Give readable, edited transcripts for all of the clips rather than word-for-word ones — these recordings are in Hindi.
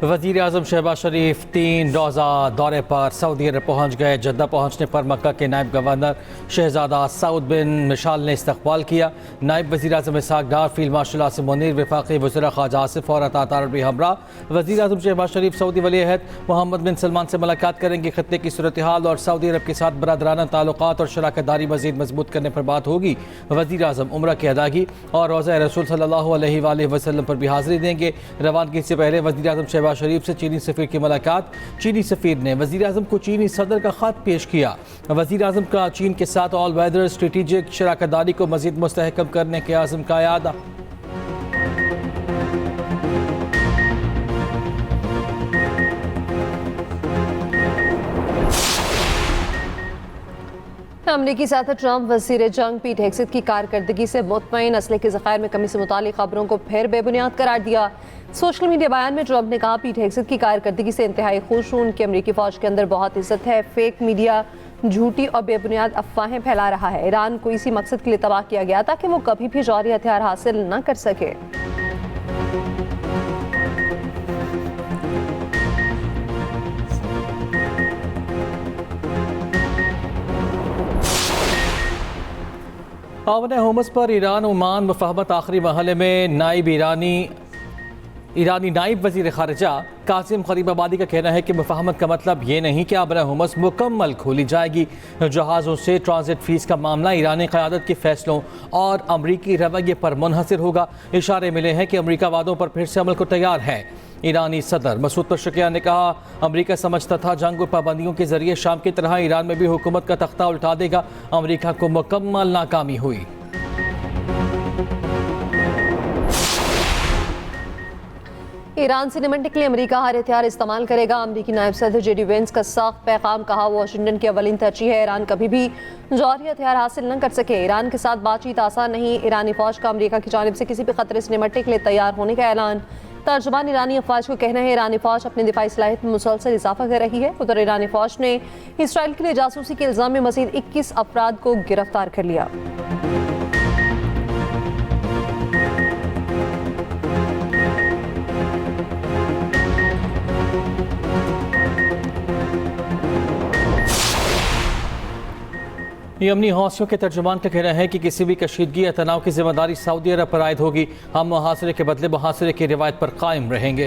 वज़ीर आज़म शहबाज शरीफ 3 रोज़ा दौरे पर सऊदी अरब पहुँच गए। जद्दा पहुँचने पर मक्का के नायब गवर्नर शहजादा सऊद बिन मिशाल ने इस्तकबाल किया। नायब वज़ीर आज़म इसहाक डार, फील्ड मार्शल आसिम मुनीर, वफाकी वज़ीर ख़ारजा आसिफ और अता तारबी हमरा वज़ीर आज़म शहबाज शरीफ सऊदी वली-ए-अहद मोहम्मद बिन सलमान से मुलाकात करेंगे। खत्ते की सूरत हाल और सऊदी अरब के साथ बरादराना ताल्लुकात और शराकतदारी मज़ीद मजबूत करने पर बात होगी। वज़ीर आज़म उम्रा की अदायगी और रोज़ा रसूल सल्लल्लाहु अलैहि वसल्लम पर भी हाज़िरी देंगे। रवानगी से पहले वज़ीर आज़म शहबाज शरीफ से चीनी सफ़ीर की मुलाकात। चीनी सफ़ीर ने वज़ीर आज़म को चीनी सदर का ख़त पेश किया। वज़ीर आज़म का चीन के साथ ऑल वेदर स्ट्रेटेजिक शराकतदारी को मज़ीद मुस्तहकम करने के आज़म का यादा। अमरीकी सदर ट्रंप वज़ीर जंग पीट हेगसेथ की कारकर्दगी से मुतमईन, असले के ज़खायर में कमी से मुतालिक खबरों को फिर बेबुनियाद करार दिया। सोशल मीडिया बयान में ट्रंप ने कहा, पीट हेगसेथ की कारकर्दगी से इंतहाई खुश हूं। उनकी अमरीकी फ़ौज के अंदर बहुत इज्जत है। फेक मीडिया झूठी और बेबुनियाद अफवाहें फैला रहा है। ईरान को इसी मकसद के लिए तबाह किया गया ताकि वो कभी भी जौहरी हथियार हासिल न कर सके। आवन होमस पर ईरान ओमान मुफाहमत आखिरी मरहले में ईरानी नायब वज़ीर ख़ारजा कासिम ग़रीबाबादी का कहना है कि मुफाहमत का मतलब ये नहीं कि आबरा होमस मुकम्मल खोली जाएगी। जहाज़ों से ट्रांजिट फ़ीस का मामला ईरानी क़यादत के फ़ैसलों और अमरीकी रवैये पर मुनहसर होगा। इशारे मिले हैं कि अमरीका वादों पर फिर से अमल को तैयार है। ईरानी सदर मसूद पशकियान ने कहा, अमरीका समझता था जंग और पाबंदियों के जरिए शाम की तरह ईरान में भी हुकूमत का तख्ता उल्टा देगा। अमरीका को मुकम्मल नाकामी हुई। ईरान से निपटने के लिए अमरीका हर हथियार इस्तेमाल करेगा। अमरीकी नायब सदर जेडी वेंस का सख्त पैगाम। कहा, वाशिंगटन की अवलिन तरजीह है ईरान कभी भी जौहरी हथियार हासिल न कर सके। ईरान के साथ बातचीत आसान नहीं। ईरानी फौज का अमरीका की जानिब से किसी भी खतरे से निपटने के लिए तैयार होने का ऐलान। तर्जुमान ईरानी अफवाज को कहना है, ईरानी फौज अपनी दिफाई सलाहियत में मुसलसल इजाफा कर रही है। उधर ईरानी फौज ने इसराइल के लिए जासूसी के इल्जाम में मजीद 21 अफराद को गिरफ्तार कर लिया। यमनी हौसियों के तर्जुमान का कहना है कि किसी भी कशीदगी या तनाव की जिम्मेदारी सऊदी अरब पर आयद होगी। हम मुहासरे के बदले मुहासरे की रिवायत पर कायम रहेंगे।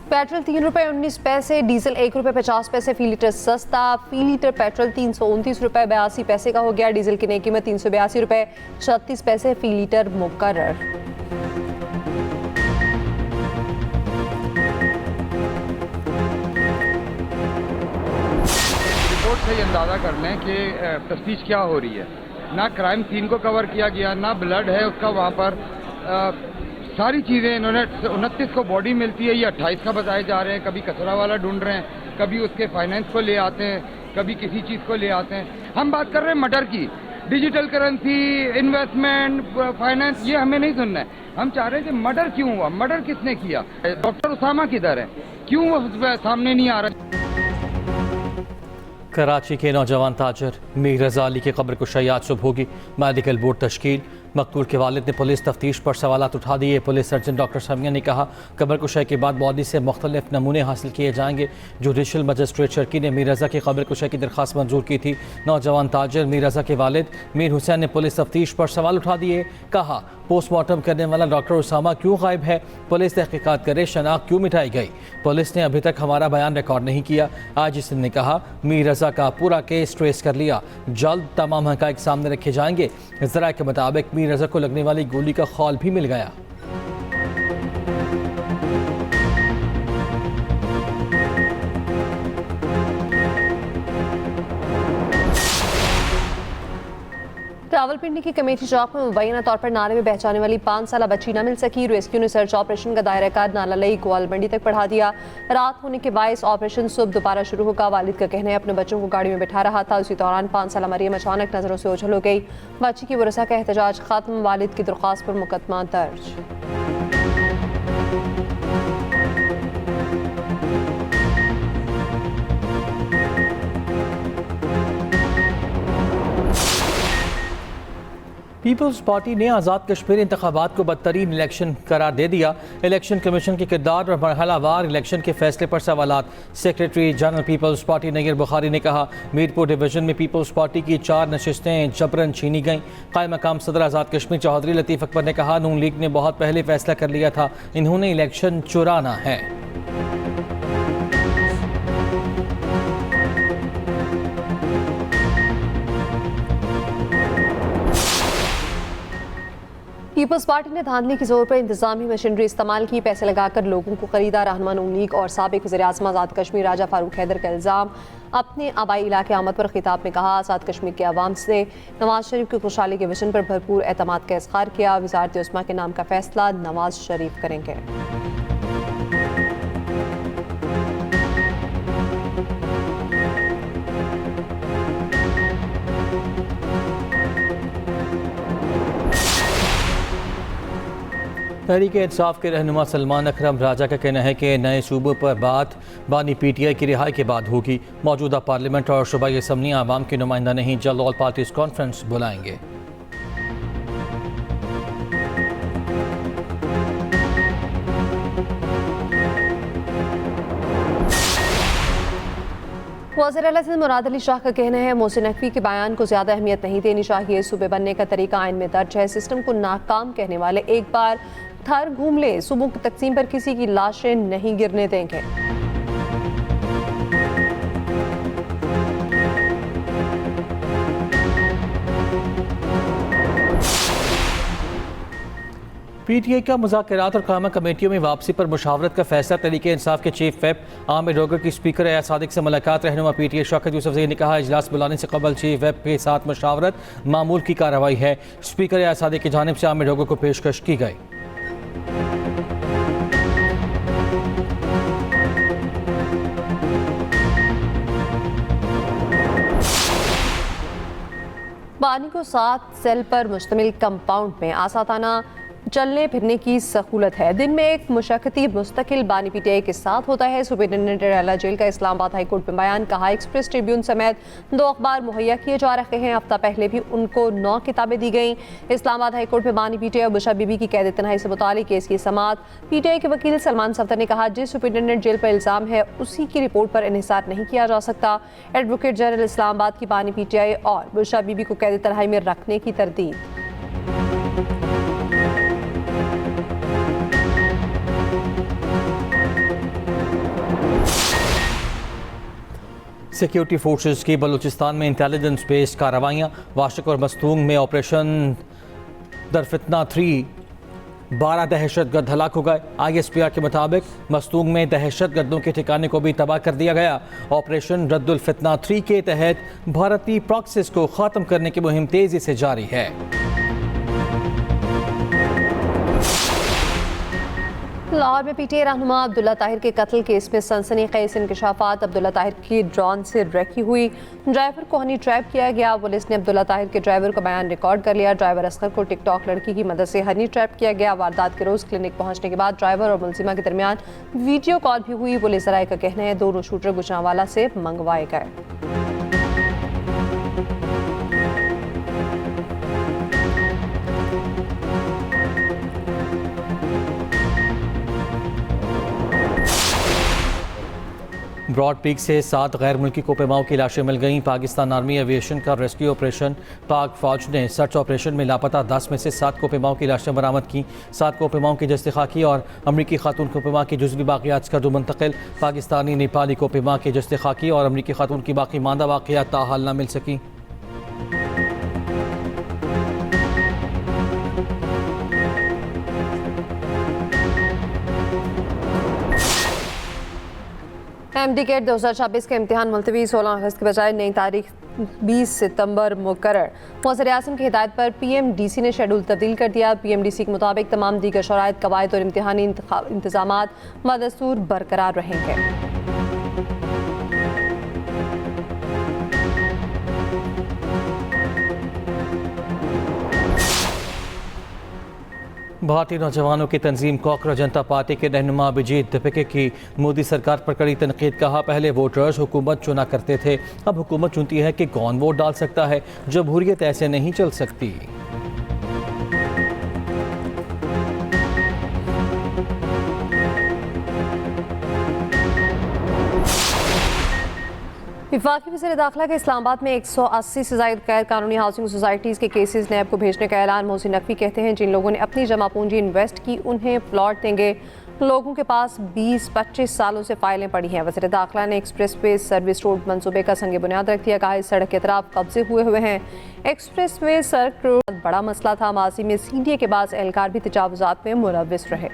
पेट्रोल 3 रुपये 19 पैसे, डीजल 1 रुपये 50 पैसे फी लीटर सस्ता। फी लीटर पेट्रोल 329 रुपये 82 पैसे का हो गया। डीजल की नई कीमत 382 रुपये 36 पैसे फी लीटर मुकर्रर। से अंदाज़ा कर लें कि तफ्तीश क्या हो रही है। ना क्राइम सीन को कवर किया गया, ना ब्लड है उसका वहाँ पर। सारी चीज़ें इन्होंने 29 को बॉडी मिलती है, ये 28 का बताए जा रहे हैं। कभी कचरा वाला ढूंढ रहे हैं, कभी उसके फाइनेंस को ले आते हैं, कभी किसी चीज़ को ले आते हैं। हम बात कर रहे हैं मर्डर की। डिजिटल करेंसी, इन्वेस्टमेंट, फाइनेंस, ये हमें नहीं सुनना है। हम चाह रहे हैं कि मर्डर क्यों हुआ, मर्डर किसने किया, डॉक्टर उसामा किधर है, क्यों वो सामने नहीं आ रहा। कराची के नौजवान ताजर मीर रज़ा अली की कब्र कुशाई आज सुबह होगी। Medical board तश्कील। मकतूल के वालिद ने पुलिस तफ्तीश पर सवालात उठा दिए। पुलिस सर्जन डॉक्टर समिया ने कहा, कब्र कुशाई के बाद बॉडी से मुख्तलिफ नमूने हासिल किए जाएंगे। जुडिशल मजिस्ट्रेट शर्की ने मीर रज़ा की कब्र कुशाई की दरख्वास्त मंजूर की थी। नौजवान ताजर मीर रज़ा के वालिद मीर हुसैन ने पुलिस तफ्तीश पर सवाल उठा दिए। कहा, पोस्टमार्टम करने वाला डॉक्टर उसामा क्यों गायब है, पुलिस तहकीकात करे, शनाख्त क्यों मिटाई गई। पुलिस ने अभी तक हमारा बयान रिकॉर्ड नहीं किया। आज सिंह ने कहा, मीर रज़ा का पूरा केस ट्रेस कर लिया, जल्द तमाम हक़ाइक़ सामने रखे जाएंगे। ज़रा के मुताबिक मीर रज़ा को लगने वाली गोली का खौल भी मिल गया। रावलपिंडी की कमेटी चौक में मुबैना तौर पर नाले में बह जाने वाली 5 साल बच्ची न मिल सकी। रेस्क्यू ने सर्च ऑपरेशन का दायरा कार नाला लई ग्वाल मंडी तक बढ़ा दिया। रात होने के बायस ऑपरेशन सुबह दोबारा शुरू होगा। वालिद का कहना है, अपने बच्चों को गाड़ी में बैठा रहा था, उसी दौरान 5 साल मरियम अचानक नजरों से ओझल हो गई। बच्ची की वरसा का एहतजाज खत्म। वालिद की दरख्वास्त पर मुकदमा दर्ज। पीपल्स पार्टी ने आज़ाद कश्मीर इंतखाबात को बदतरीन इलेक्शन करार दे दिया। इलेक्शन कमीशन के किरदार और मरहलावार इलेक्शन के फैसले पर सवालात। Secretary general people's party Nagir Bukhari ने कहा, मीरपुर डिवीजन में पीपल्स पार्टी की 4 नशिस्तें जबरन छीनी गईं। कायम मकाम सदर आज़ाद कश्मीर चौधरी लतीफ़ अकबर ने कहा, नून लीग ने बहुत पहले फैसला कर लिया था, इन्होंने इलेक्शन चुराना है। पीपल्स पार्टी ने धांधली के जोर पर इंतजामी मशीनरी इस्तेमाल की, पैसे लगाकर लोगों को खरीदा। रहनुमा नून लीग और साबिक वज़ीर-ए-आज़म आज़ाद कश्मीर राजा फारूक हैदर का इल्ज़ाम। अपने आबाई इलाके आमद पर खिताब में कहा, आज़ाद कश्मीर के अवाम से नवाज शरीफ की खुशहाली के विजन पर भरपूर एतमाद का इज़हार किया। वज़ारत उस्मा के नाम का फैसला नवाज शरीफ करेंगे। तहरीक इंसाफ के रहनुमा सलमान अकरम राजा का कहना है कि नए सूबों पर बात बानी PTI की रिहाई के बाद होगी। मौजूदा पार्लियामेंट और सूबाई असम्बलियाँ आवाम की नुमाइंदा नहीं, जल्द ऑल पार्टीज कॉन्फ्रेंस बुलाएंगे। वज़ीर-ए-आज़म मुराद अली शाह का कहना है, मोहसिन नकवी के बयान को ज़्यादा अहमियत नहीं देनी चाहिए। सूबे बनने का तरीका आइन में दर्ज है। सिस्टम को नाकाम कहने वाले एक बार थर घूम ले, सूबों की तकसीम पर किसी की लाशें नहीं गिरने देंगे। PTI का मुज़ाकरात और कायमा कमेटियों में वापसी पर मुशावरत का फैसला। तहरीक इंसाफ के चीफ व्हिप आमिर रोगर की स्पीकर एजाज सादिक से मुलाकात। रहनुमा PTI शौकत यूसुफजई ने कहा, इजलास बुलाने से कबल चीफ व्हिप के साथ मुशावरत मामूल की कार्रवाई है। स्पीकर एजाज सादिक की जानिब से आमिर रोगर को पेशकश की गई। बानी को 7 सेल पर मुश्तमिल कंपाउंड में आसाताना चलने फिरने की सहूलत है। दिन में एक मुशक्कती मुस्तकिल बानी PTI के साथ होता है। सुपरिटेंडेंट अला जेल का इस्लामाबाद हाई कोर्ट में बयान। कहा, एक्सप्रेस ट्रिब्यून समेत 2 अखबार मुहैया किए जा रहे हैं। हफ्ता पहले भी उनको 9 किताबें दी गईं। इस्लामाबाद हाई कोर्ट में बानी PTI और बुशा बीबी की कैद तनहाई से मुताल्लिक केस की समाअत। PTI के वकील सलमान सफ्दर ने कहा, जिस सुपरिटेंडेंट जेल पर इल्ज़ाम है उसी की रिपोर्ट पर इन्हिसार नहीं किया जा सकता। एडवोकेट जनरल इस्लामाबाद की बानी PTI और बुशा बीबी को कैद तनहाई में रखने की तरदीद। सिक्योरिटी फोर्सेस की बलूचिस्तान में इंटेलिजेंस बेस्ड कार्रवाइयाँ। वाशिक और मस्तूंग में ऑपरेशन दरफितना 3 12 दहशतगर्द हलाक हो गए। ISPR के मुताबिक मस्तूंग में दहशतगर्दों के ठिकाने को भी तबाह कर दिया गया। ऑपरेशन रद्दुल फितना 3 के तहत भारतीय प्रॉक्सिस को ख़त्म करने की मुहिम तेज़ी से जारी है। लाहौर में PTI रहनुमा अब्दुल्ला ताहिर के कत्ल केस में सनसनीखेज इंकशाफात। अब्दुल्ला ताहिर की ड्रोन से रेकी हुई, ड्राइवर को हनी ट्रैप किया गया। पुलिस ने अब्दुल्ला ताहिर के ड्राइवर का बयान रिकॉर्ड कर लिया। ड्राइवर असगर को टिकटॉक लड़की की मदद से हनी ट्रैप किया गया। वारदात के रोज़ क्लिनिक पहुंचने के बाद ड्राइवर और मुलजिमा के दरमियान वीडियो कॉल भी हुई। पुलिस राय का कहना है, दोनों शूटर गुजरांवाला से मंगवाए गए। ब्रॉड पीक से 7 गैर मुल्की कोपेमाओं की लाशें मिल गईं। पाकिस्तान आर्मी एविएशन का रेस्क्यू ऑपरेशन। पाक फौज ने सर्च ऑपरेशन में लापता 10 में से 7 कोपेमाओं की लाशें बरामद की। 7 कोपेमाओं की जस्ते खाकी और अमरीकी खातून कोपेमा की जुज़वी बाक़ियात कर दो मुंतकिल। पाकिस्तानी नेपाली कोपेमा के जस्ते खाकी और अमरीकी खातून की बाकी मांदा बाक़ियात ताहाल न मिल सकी। MD कैट 2026 के इम्तिहान मुलतवी 16 अगस्त के बजाय नई तारीख 20 सितंबर मुकर्रर। वज़ीर-ए-आज़म की हिदायत पर PMDC ने शेड्यूल तब्दील कर दिया। PMDC के मुताबिक तमाम दीगर शराइत, कवायद और इम्तिहानी इंतज़ामात बदस्तूर बरकरार रहेंगे। भारतीय नौजवानों की तंजीम कॉकरोच जनता पार्टी के रहनुमा अभिजीत दीपिके की मोदी सरकार पर कड़ी तनकीद। कहा, पहले वोटर्स हुकूमत चुना करते थे, अब हुकूमत चुनती है कि कौन वोट डाल सकता है। जमहूरियत ऐसे नहीं चल सकती। वफाकी वज़ीर दाखिला के इस्लामाबाद में 180 से ज़ायद गैर कानूनी हाउसिंग सोसाइटीज़ के केसेस नैब को भेजने का ऐलान। मोहसिन नकवी कहते हैं जिन लोगों ने अपनी जमा पूंजी इन्वेस्ट की उन्हें प्लॉट देंगे। लोगों के पास 20-25 सालों से फाइलें पड़ी हैं। वज़ीर दाखिला ने एक्सप्रेस वे सर्विस रोड मंसूबे का संग बुनियाद रख दिया। कहा इस सड़क के तरफ कब्जे हुए हैं। एक्सप्रेस वे सड़क रोड बड़ा मसला था। माजी में सीडीए के बाद एहलकार भी तजावुज़ात में मुलव्विस रहे।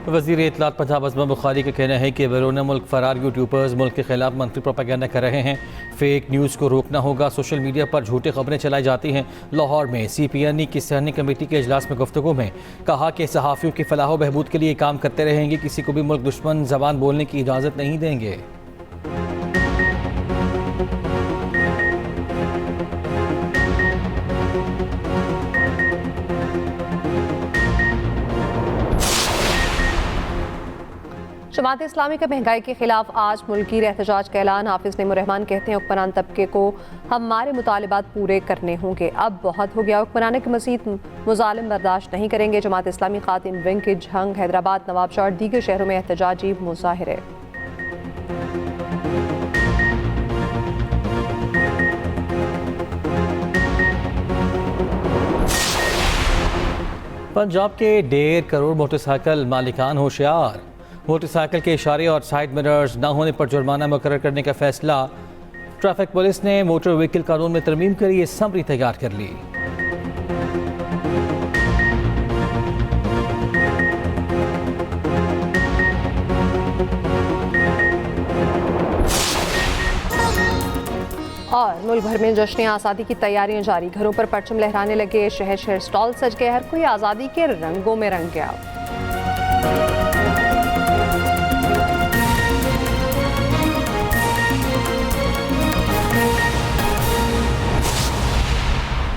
वज़ीर इत्तलात पंजाब अज़मा बुखारी का कहना है कि बैरून मुल्क फरार यूट्यूबर्स मुल्क के खिलाफ मंफी प्रोपेगेंडा कर रहे हैं। फेक न्यूज़ को रोकना होगा। सोशल मीडिया पर झूठी खबरें चलाई जाती हैं। लाहौर में CPNE की स्टैंडिंग कमेटी के इजलास में गुफ्तगू में कहा कि सहाफ़ियों की फलाह व बहबूद के लिए काम करते रहेंगे। किसी को भी मुल्क दुश्मन ज़बान बोलने की इजाज़त नहीं देंगे। जमात इस्लामी का महंगाई के खिलाफ आज मुल्की एहतजाज का ऐलान। हाफिज नईमुर रहमान कहते हैं हुक्मरान तबके को हमारे मुतालिबात पूरे करने होंगे। अब बहुत हो गया। हुक्मरान के मज़ीद मुजालिम बर्दाश्त नहीं करेंगे। जमात इस्लामी खातिन विंग के झंग हैदराबाद, नवाबशाह और दीगर शहरों में एहतजाजी मुजाहिरे। पंजाब के 1.5 करोड़ मोटरसाइकिल मालिकान होशियार। मोटरसाइकिल के इशारे और साइड मिरर्स न होने पर जुर्माना मुकर्रर करने का फैसला। ट्रैफिक पुलिस ने मोटर व्हीकल कानून में तरमीम कर ये समरी तैयार कर ली। और मुल्क भर में जश्न आज़ादी की तैयारियां जारी। घरों पर परचम लहराने लगे। शहर शहर स्टॉल सज गए। हर कोई आज़ादी के रंगों में रंग गया।